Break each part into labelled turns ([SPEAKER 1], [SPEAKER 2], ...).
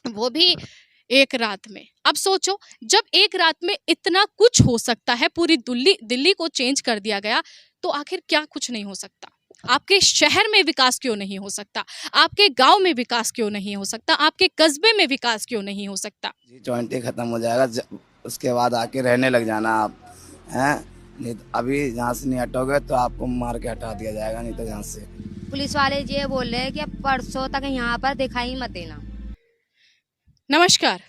[SPEAKER 1] वो भी एक रात में। अब सोचो, जब एक रात में इतना कुछ हो सकता है, पूरी दिल्ली दिल्ली को चेंज कर दिया गया, तो आखिर क्या कुछ नहीं हो सकता? आपके शहर में विकास क्यों नहीं हो सकता? आपके गांव में विकास क्यों नहीं हो सकता? आपके कस्बे में विकास क्यों नहीं हो सकता?
[SPEAKER 2] G20 खत्म हो जाएगा, उसके बाद आके रहने लग जाना आप, हैं? नहीं तो अभी यहाँ से नहीं हटोगे तो आपको मार के हटा दिया जाएगा, नहीं तो यहाँ से।
[SPEAKER 3] पुलिस वाले ये बोल रहे हैं कि अब परसों तक यहाँ पर दिखाई मत देना।
[SPEAKER 1] नमस्कार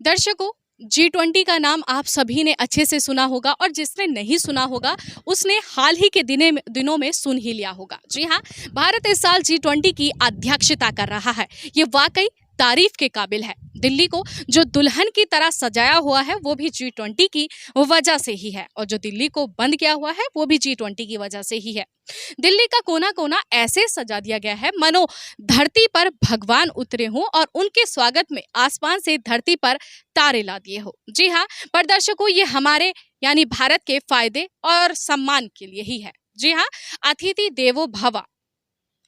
[SPEAKER 1] दर्शकों, G20 का नाम आप सभी ने अच्छे से सुना होगा, और जिसने नहीं सुना होगा उसने हाल ही के दिनों में सुन ही लिया होगा। जी हाँ, भारत इस साल G20 की अध्यक्षता कर रहा है। ये वाकई तारीफ के काबिल है। दिल्ली को जो दुल्हन की तरह सजाया हुआ है वो भी G20 की वजह से ही है, और जो दिल्ली को बंद किया हुआ है वो भी G20 की वजह से ही है। दिल्ली का कोना कोना ऐसे सजा दिया गया है मानो धरती पर भगवान उतरे हों और उनके स्वागत में आसमान से धरती पर तारे ला दिए हो। जी हाँ, पर दर्शकों, ये हमारे यानी भारत के फायदे और सम्मान के लिए ही है। जी हाँ, अतिथि देवो भव,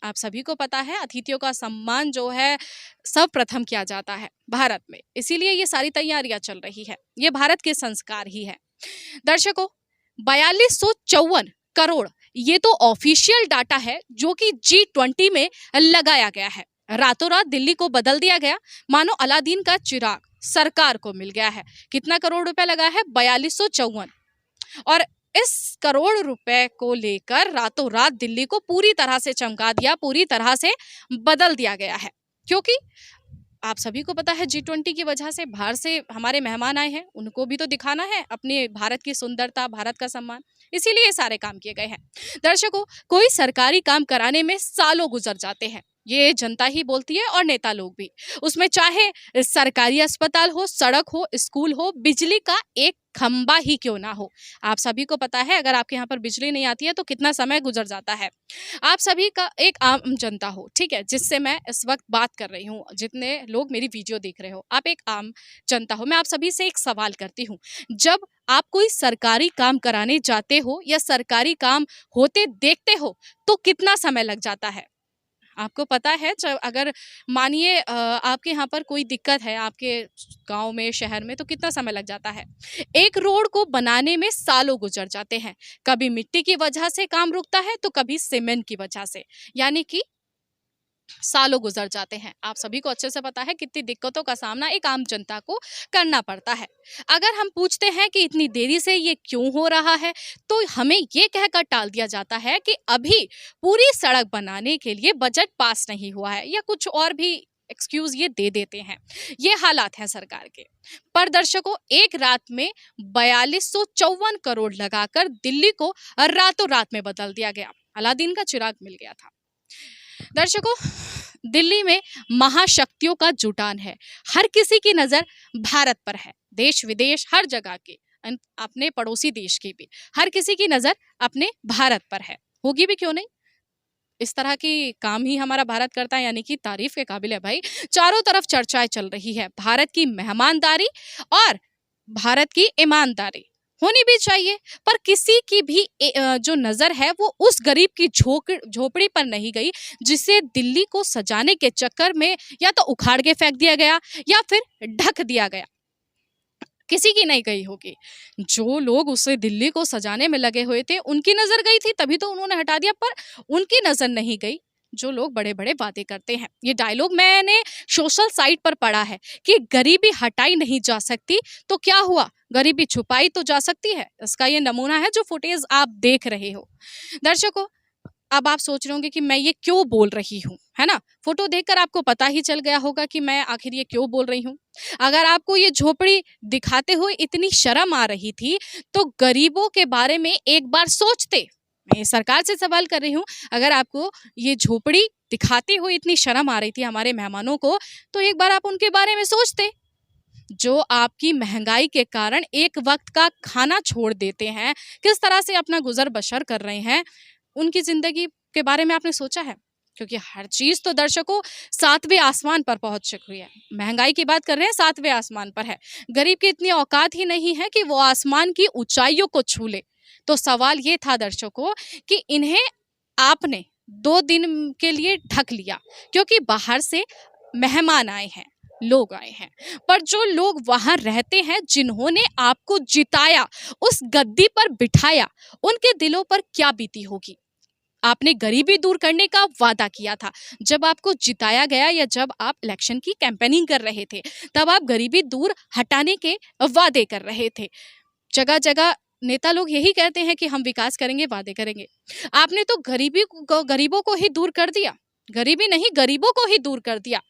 [SPEAKER 1] आप सभी को पता है अतिथियों का सम्मान जो है सर्वप्रथम किया जाता है भारत में, इसीलिए ये सारी तैयारियां चल रही है। ये भारत के संस्कार ही है। दर्शकों, 4254 करोड़ ये तो ऑफिशियल डाटा है जो कि G20 में लगाया गया है। रातों रात दिल्ली को बदल दिया गया, मानो अलादीन का चिराग सरकार को मिल गया है। कितना करोड़ रुपए लगा है? 4254। और इस करोड़ रुपए को लेकर रातों रात दिल्ली को पूरी तरह से चमका दिया, पूरी तरह से बदल दिया गया है। क्योंकि आप सभी को पता है G20 की वजह से बाहर से हमारे मेहमान आए हैं, उनको भी तो दिखाना है अपने भारत की सुंदरता, भारत का सम्मान, इसीलिए सारे काम किए गए हैं। दर्शकों, कोई सरकारी काम कराने में सालों गुजर जाते हैं, ये जनता ही बोलती है और नेता लोग भी। उसमें चाहे सरकारी अस्पताल हो, सड़क हो, स्कूल हो, बिजली का एक खंबा ही क्यों ना हो। आप सभी को पता है अगर आपके यहाँ पर बिजली नहीं आती है तो कितना समय गुजर जाता है। आप सभी का एक आम जनता हो, ठीक है, जिससे मैं इस वक्त बात कर रही हूँ, जितने लोग मेरी वीडियो देख रहे हो, आप एक आम जनता हो। मैं आप सभी से एक सवाल करती हूँ, जब आप कोई सरकारी काम कराने जाते हो या सरकारी काम होते देखते हो तो कितना समय लग जाता है? आपको पता है, जब अगर मानिए आपके यहाँ पर कोई दिक्कत है आपके गांव में, शहर में, तो कितना समय लग जाता है? एक रोड को बनाने में सालों गुजर जाते हैं। कभी मिट्टी की वजह से काम रुकता है तो कभी सीमेंट की वजह से, यानी कि सालों गुजर जाते हैं। आप सभी को अच्छे से पता है कितनी दिक्कतों का सामना एक आम जनता को करना पड़ता है। अगर हम पूछते हैं कि इतनी देरी से ये क्यों हो रहा है, तो हमें ये कहकर टाल दिया जाता है कि अभी पूरी सड़क बनाने के लिए बजट पास नहीं हुआ है, या कुछ और भी एक्सक्यूज ये दे देते हैं। ये हालात हैं सरकार के। पर दर्शकों, एक रात में 4254 करोड़ लगाकर दिल्ली को रातों रात में बदल दिया गया, अलादीन का चिराग मिल गया था। दर्शकों, दिल्ली में महाशक्तियों का जुटान है। हर किसी की नजर भारत पर है। देश विदेश हर जगह के, अपने पड़ोसी देश की भी, हर किसी की नजर अपने भारत पर है। होगी भी क्यों नहीं, इस तरह की काम ही हमारा भारत करता है, यानी कि तारीफ के काबिल है भाई। चारों तरफ चर्चाएं चल रही है भारत की मेहमानदारी और भारत की ईमानदारी होनी भी चाहिए। पर किसी की भी जो नजर है वो उस गरीब की झोपड़ी पर नहीं गई, जिसे दिल्ली को सजाने के चक्कर में या तो उखाड़ के फेंक दिया गया या फिर ढक दिया गया। किसी की नहीं गई होगी। जो लोग उसे दिल्ली को सजाने में लगे हुए थे उनकी नजर गई थी, तभी तो उन्होंने हटा दिया, पर उनकी नजर नहीं गई जो लोग बड़े बड़े वादे करते हैं। ये डायलॉग मैंने सोशल साइट पर पढ़ा है कि गरीबी हटाई नहीं जा सकती, तो क्या हुआ, गरीबी छुपाई तो जा सकती है। इसका ये नमूना है जो फुटेज आप देख रहे हो। दर्शकों, अब आप सोच रहे होंगे कि मैं ये क्यों बोल रही हूँ, है ना? फोटो देखकर आपको पता ही चल गया होगा कि मैं आखिर ये क्यों बोल रही हूँ। अगर आपको ये झोपड़ी दिखाते हुए इतनी शर्म आ रही थी तो गरीबों के बारे में एक बार सोचते। मैं सरकार से सवाल कर रही हूँ, अगर आपको ये झोपड़ी दिखाते हुए इतनी शर्म आ रही थी हमारे मेहमानों को, तो एक बार आप उनके बारे में सोचते, जो आपकी महंगाई के कारण एक वक्त का खाना छोड़ देते हैं, किस तरह से अपना गुजर बसर कर रहे हैं, उनकी जिंदगी के बारे में आपने सोचा है? क्योंकि हर चीज तो दर्शकों 7वें आसमान पर पहुंच चुकी है। महंगाई की बात कर रहे हैं, 7वें आसमान पर है। गरीब की इतनी औकात ही नहीं है कि वो आसमान की ऊंचाइयों को छू ले। तो सवाल ये था दर्शकों कि इन्हें आपने 2 दिन के लिए ढक लिया क्योंकि बाहर से मेहमान आए हैं, लोग आए हैं, पर जो लोग वहां रहते हैं, जिन्होंने आपको जिताया, उस गद्दी पर बिठाया, उनके दिलों पर क्या बीती होगी। आपने गरीबी दूर करने का वादा किया था। जब आपको जिताया गया या जब आप इलेक्शन की कैंपेनिंग कर रहे थे, तब आप गरीबी दूर हटाने के वादे कर रहे थे। जगह जगह नेता लोग यही कहते हैं कि हम विकास करेंगे, वादे करेंगे। आपने तो गरीबों को ही दूर कर दिया। गरीबी नहीं, गरीबों को ही दूर कर दिया।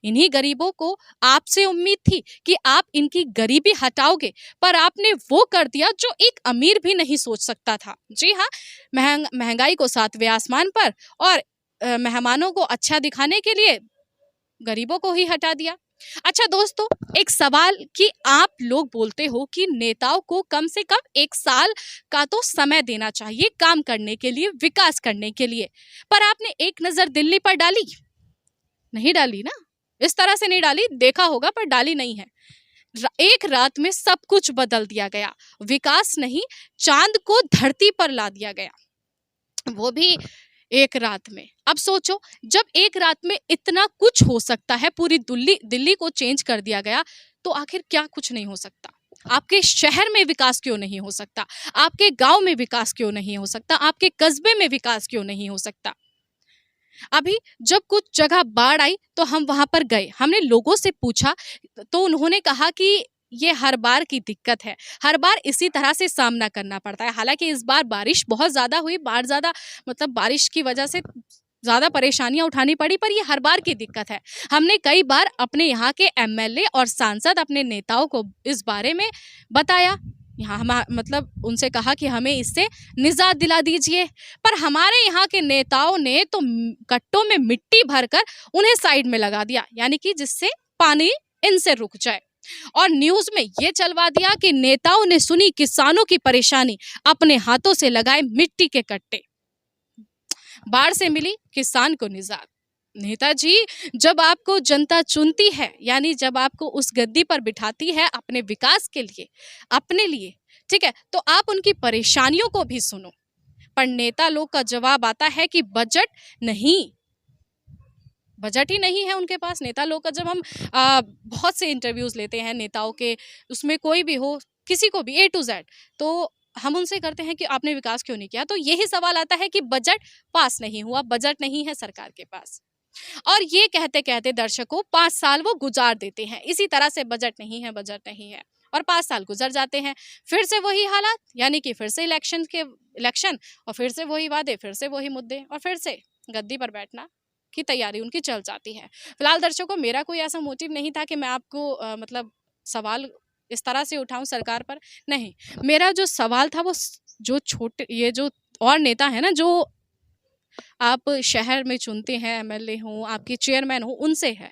[SPEAKER 1] इन्हीं गरीबों को आपसे उम्मीद थी कि आप इनकी गरीबी हटाओगे, पर आपने वो कर दिया जो एक अमीर भी नहीं सोच सकता था। जी हाँ, महंगाई को सातवें आसमान पर और मेहमानों को अच्छा दिखाने के लिए गरीबों को ही हटा दिया। अच्छा दोस्तों, एक सवाल कि आप लोग बोलते हो कि नेताओं को कम से कम 1 साल का तो समय देना चाहिए काम करने के लिए, विकास करने के लिए, पर आपने एक नजर दिल्ली पर डाली? नहीं डाली ना, इस तरह से नहीं डाली, देखा होगा पर डाली नहीं है। एक रात में सब कुछ बदल दिया गया। विकास नहीं, चांद को धरती पर ला दिया गया, वो भी एक रात में। अब सोचो, जब एक रात में इतना कुछ हो सकता है, पूरी दिल्ली को चेंज कर दिया गया, तो आखिर क्या कुछ नहीं हो सकता। आपके शहर में विकास क्यों नहीं हो सकता? आपके गांव में विकास क्यों नहीं हो सकता? आपके कस्बे में विकास क्यों नहीं हो सकता? अभी जब कुछ जगह बाढ़ आई तो हम वहां पर गए, हमने लोगों से पूछा, तो उन्होंने कहा कि ये हर बार की दिक्कत है, हर बार इसी तरह से सामना करना पड़ता है। हालांकि इस बार बारिश बहुत ज्यादा हुई, बाढ़ ज्यादा, मतलब बारिश की वजह से ज्यादा परेशानियां उठानी पड़ी, पर ये हर बार की दिक्कत है। हमने कई बार अपने यहाँ के एमएलए और सांसद, अपने नेताओं को इस बारे में बताया, यहाँ हम मतलब उनसे कहा कि हमें इससे निजात दिला दीजिए, पर हमारे यहाँ के नेताओं ने तो कट्टों में मिट्टी भरकर उन्हें साइड में लगा दिया, यानी कि जिससे पानी इनसे रुक जाए। और न्यूज में ये चलवा दिया कि नेताओं ने सुनी किसानों की परेशानी, अपने हाथों से लगाए मिट्टी के कट्टे। बाढ़ से मिली किसान को निजात। नेताजी, जब आपको जनता चुनती है, यानी जब आपको उस गद्दी पर बिठाती है अपने विकास के लिए, अपने लिए, ठीक है, तो आप उनकी परेशानियों को भी सुनो। पर नेता लोग का जवाब आता है कि बजट नहीं, बजट ही नहीं है उनके पास। नेता लोग का जब हम बहुत से इंटरव्यूज लेते हैं नेताओं के, उसमें कोई भी हो, किसी को भी A to Z, तो हम उनसे करते हैं कि आपने विकास क्यों नहीं किया, तो यही सवाल आता है कि बजट पास नहीं हुआ, बजट नहीं है सरकार के पास। और ये कहते कहते दर्शकों 5 साल वो गुजार देते हैं इसी तरह से, बजट नहीं है, बजट नहीं है, और 5 साल गुजर जाते हैं, फिर से वही हालात, यानी कि फिर से इलेक्शन और फिर से वही वादे, फिर से वही मुद्दे, और फिर से गद्दी पर बैठना की तैयारी उनकी चल जाती है। फिलहाल दर्शकों, मेरा कोई ऐसा मोटिव नहीं था कि मैं आपको मतलब सवाल इस तरह से उठाऊं सरकार पर, नहीं। मेरा जो सवाल था वो जो छोटे, ये जो और नेता है ना, जो आप शहर में चुनते हैं, एमएलए हो, आपके चेयरमैन हो, उनसे है।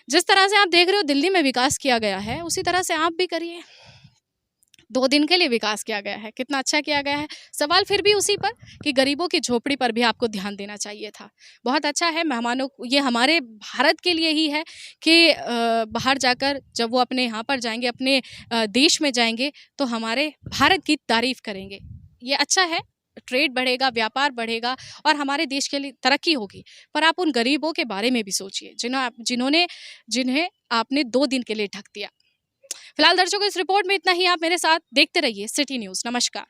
[SPEAKER 1] जिस तरह से आप देख रहे हो दिल्ली में विकास किया गया है, उसी तरह से आप भी करिए। 2 दिन के लिए विकास किया गया है, कितना अच्छा किया गया है। सवाल फिर भी उसी पर कि गरीबों की झोपड़ी पर भी आपको ध्यान देना चाहिए था। बहुत अच्छा है, मेहमानों, ये हमारे भारत के लिए ही है कि बाहर जाकर जब वो अपने यहाँ पर जाएंगे, अपने देश में जाएंगे, तो हमारे भारत की तारीफ करेंगे। ये अच्छा है, ट्रेड बढ़ेगा, व्यापार बढ़ेगा और हमारे देश के लिए तरक्की होगी। पर आप उन गरीबों के बारे में भी सोचिए जिन्हें आपने 2 दिन के लिए ढक दिया। फिलहाल दर्शकों, इस रिपोर्ट में इतना ही। आप मेरे साथ देखते रहिए सिटी न्यूज़। नमस्कार।